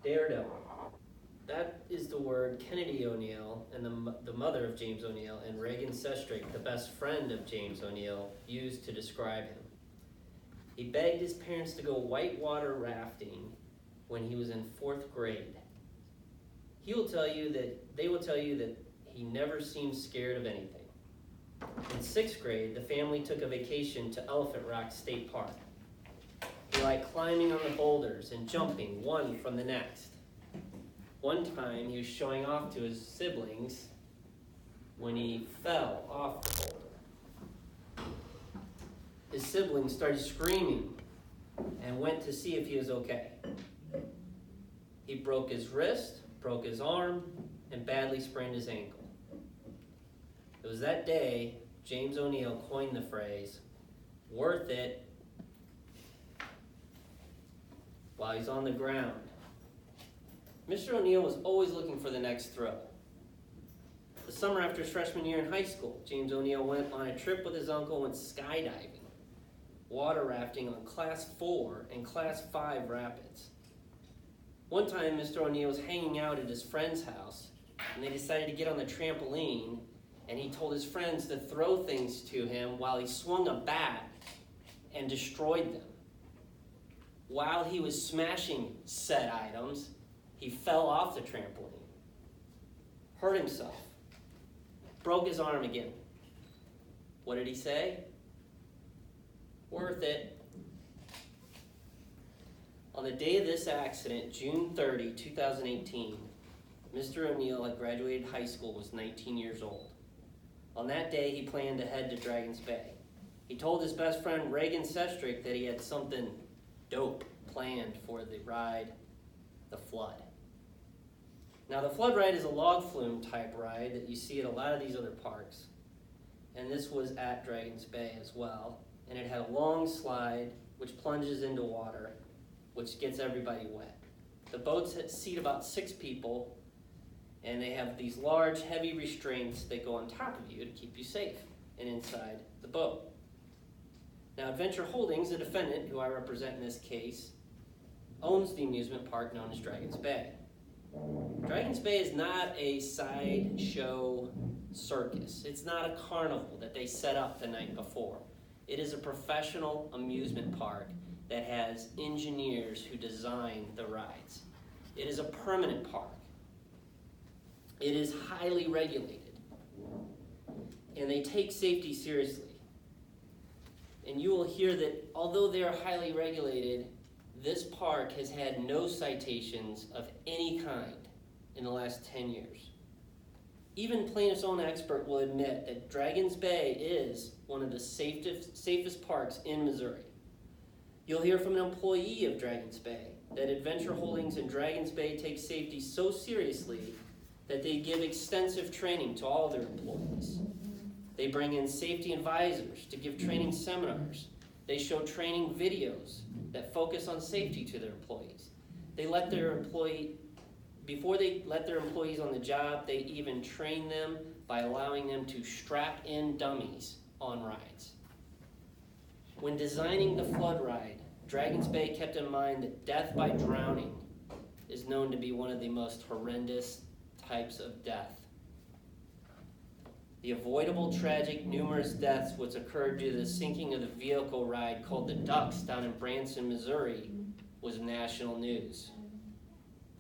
Daredevil. That is the word Kennedy O'Neill and the mother of James O'Neill and Reagan Sestrick, the best friend of James O'Neill, used to describe him. He begged his parents to go whitewater rafting when he was in 4th grade. They will tell you that he never seemed scared of anything. In 6th grade, the family took a vacation to Elephant Rock State Park. He liked climbing on the boulders and jumping one from the next. One time, he was showing off to his siblings when he fell off the boulder. His siblings started screaming and went to see if he was okay. He broke his wrist, broke his arm, and badly sprained his ankle. It was that day James O'Neill coined the phrase, "worth it," while he's on the ground. Mr. O'Neill was always looking for the next thrill. The summer after his freshman year in high school, James O'Neill went on a trip with his uncle and went skydiving, water rafting on Class 4 and Class 5 rapids. One time, Mr. O'Neill was hanging out at his friend's house, and they decided to get on the trampoline, and he told his friends to throw things to him while he swung a bat and destroyed them. While he was smashing said items, he fell off the trampoline, hurt himself, broke his arm again. What did he say? Worth it. On the day of this accident, June 30, 2018, Mr. O'Neill had graduated high school, was 19 years old. On that day, he planned to head to Dragon's Bay. He told his best friend, Reagan Sestrick, that he had something dope planned for the ride, the Flood. Now, the Flood ride is a log flume type ride that you see at a lot of these other parks. And this was at Dragon's Bay as well. And it had a long slide which plunges into water, which gets everybody wet. The boats seat about 6 people, and they have these large, heavy restraints that go on top of you to keep you safe and inside the boat. Now, Adventure Holdings, the defendant, who I represent in this case, owns the amusement park known as Dragon's Bay. Dragon's Bay is not a sideshow circus. It's not a carnival that they set up the night before. It is a professional amusement park that has engineers who design the rides. It is a permanent park. It is highly regulated, and they take safety seriously. And you will hear that although they are highly regulated, this park has had no citations of any kind in the last 10 years. Even plaintiff's own expert will admit that Dragon's Bay is one of the safest parks in Missouri. You'll hear from an employee of Dragon's Bay that Adventure Holdings and Dragon's Bay take safety so seriously that they give extensive training to all their employees. They bring in safety advisors to give training seminars. They show training videos that focus on safety to their employees. Before they let their employees on the job, they even train them by allowing them to strap in dummies on rides. When designing the Flood ride, Dragon's Bay kept in mind that death by drowning is known to be one of the most horrendous types of death. The avoidable, tragic, numerous deaths which occurred due to the sinking of the vehicle ride called the Ducks down in Branson, Missouri, was national news.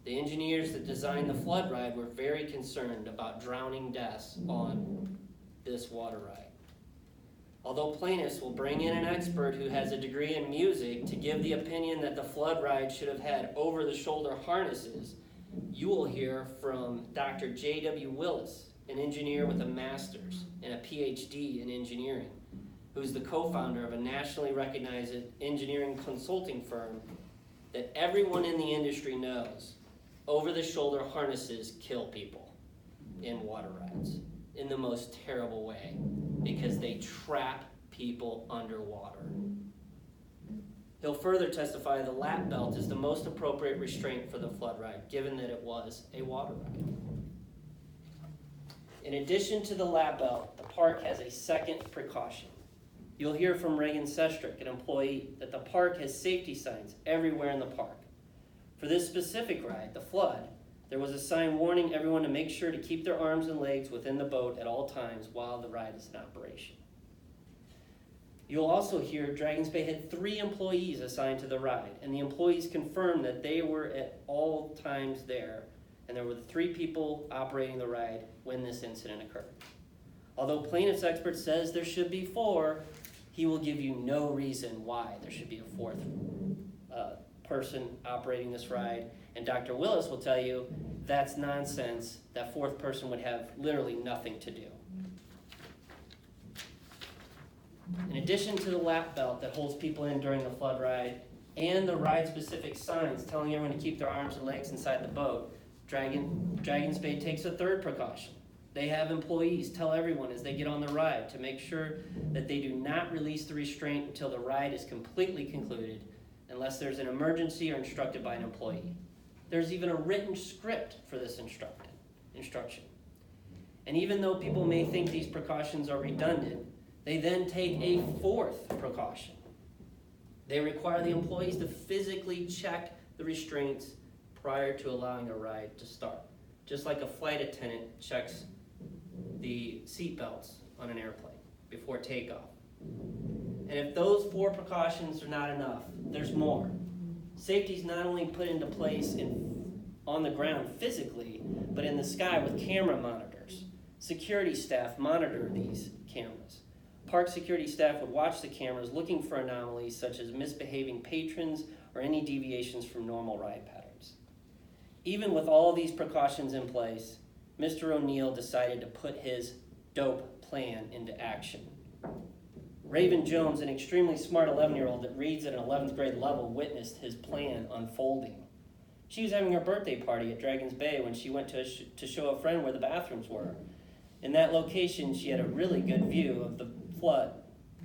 The engineers that designed the Flood ride were very concerned about drowning deaths on this water ride. Although plaintiffs will bring in an expert who has a degree in music to give the opinion that the Flood ride should have had over-the-shoulder harnesses, you will hear from Dr. J.W. Willis, an engineer with a master's and a PhD in engineering, who's the co-founder of a nationally recognized engineering consulting firm that everyone in the industry knows. Over-the-shoulder harnesses kill people in water rides in the most terrible way because they trap people underwater. He'll further testify the lap belt is the most appropriate restraint for the Flood ride, given that it was a water ride. In addition to the lap belt, the park has a second precaution. You'll hear from Reagan Sestrick, an employee, that the park has safety signs everywhere in the park. For this specific ride, the flood, there was a sign warning everyone to make sure to keep their arms and legs within the boat at all times while the ride is in operation. You'll also hear Dragons Bay had 3 employees assigned to the ride, and the employees confirmed that they were at all times there, and there were 3 people operating the ride when this incident occurred. Although plaintiff's expert says there should be 4, he will give you no reason why there should be a 4th person operating this ride. And Dr. Willis will tell you that's nonsense. That 4th person would have literally nothing to do. In addition to the lap belt that holds people in during the flood ride and the ride-specific signs telling everyone to keep their arms and legs inside the boat, Dragons Bay takes a 3rd precaution. They have employees tell everyone as they get on the ride to make sure that they do not release the restraint until the ride is completely concluded, unless there's an emergency or instructed by an employee. There's even a written script for this instruction. And even though people may think these precautions are redundant, they then take a 4th precaution. They require the employees to physically check the restraints prior to allowing a ride to start, just like a flight attendant checks the seat belts on an airplane before takeoff. And if those 4 precautions are not enough, there's more. Safety is not only put into place on the ground physically, but in the sky with camera monitors. Security staff monitor these cameras. Park security staff would watch the cameras looking for anomalies such as misbehaving patrons or any deviations from normal ride patterns. Even with all of these precautions in place, Mr. O'Neill decided to put his dope plan into action. Raven Jones, an extremely smart 11-year-old that reads at an 11th grade level, witnessed his plan unfolding. She was having her birthday party at Dragons Bay when she went to show a friend where the bathrooms were. In that location, she had a really good view of the flood.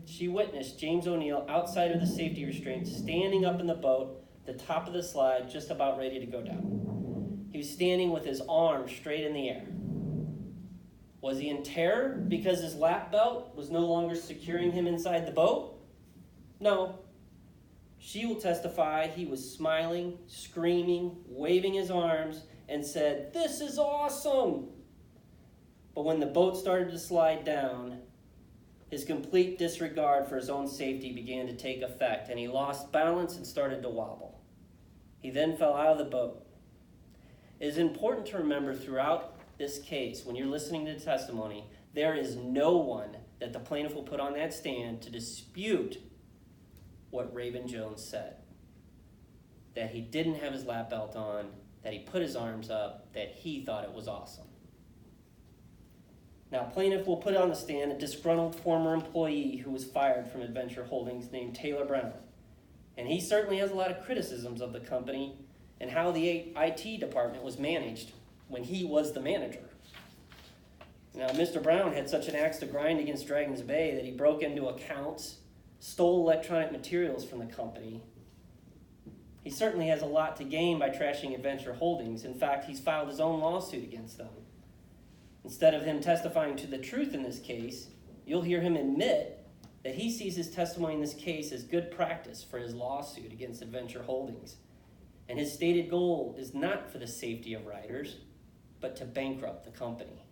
She witnessed James O'Neill outside of the safety restraint, standing up in the boat, the top of the slide, just about ready to go down. He was standing with his arms straight in the air. Was he in terror because his lap belt was no longer securing him inside the boat? No. She will testify he was smiling, screaming, waving his arms, and said, "This is awesome!" But when the boat started to slide down, his complete disregard for his own safety began to take effect, and he lost balance and started to wobble. He then fell out of the boat. It is important to remember throughout this case, when you're listening to the testimony, there is no one that the plaintiff will put on that stand to dispute what Raven Jones said. That he didn't have his lap belt on, that he put his arms up, that he thought it was awesome. Now, plaintiff will put on the stand a disgruntled former employee who was fired from Adventure Holdings named Taylor Brown. And he certainly has a lot of criticisms of the company and how the IT department was managed when he was the manager. Now, Mr. Brown had such an axe to grind against Dragons Bay that he broke into accounts, stole electronic materials from the company. He certainly has a lot to gain by trashing Adventure Holdings. In fact, he's filed his own lawsuit against them. Instead of him testifying to the truth in this case, you'll hear him admit that he sees his testimony in this case as good practice for his lawsuit against Adventure Holdings. And his stated goal is not for the safety of riders, but to bankrupt the company.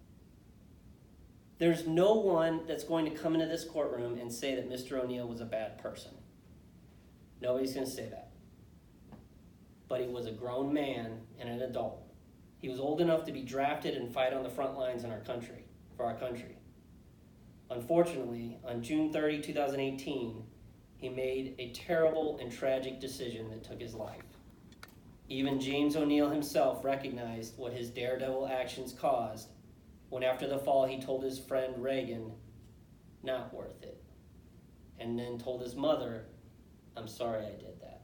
There's no one that's going to come into this courtroom and say that Mr. O'Neill was a bad person. Nobody's going to say that. But he was a grown man and an adult. He was old enough to be drafted and fight on the front lines in our country, for our country. Unfortunately, on June 30, 2018, he made a terrible and tragic decision that took his life. Even James O'Neill himself recognized what his daredevil actions caused when after the fall he told his friend Reagan, "Not worth it," and then told his mother, "I'm sorry I did that."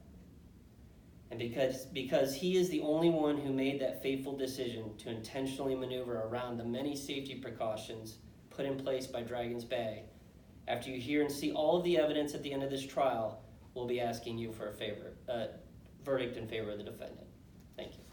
And because he is the only one who made that fateful decision to intentionally maneuver around the many safety precautions put in place by Dragons Bay, after you hear and see all of the evidence at the end of this trial, we'll be asking you for a verdict in favor of the defendant. Thank you.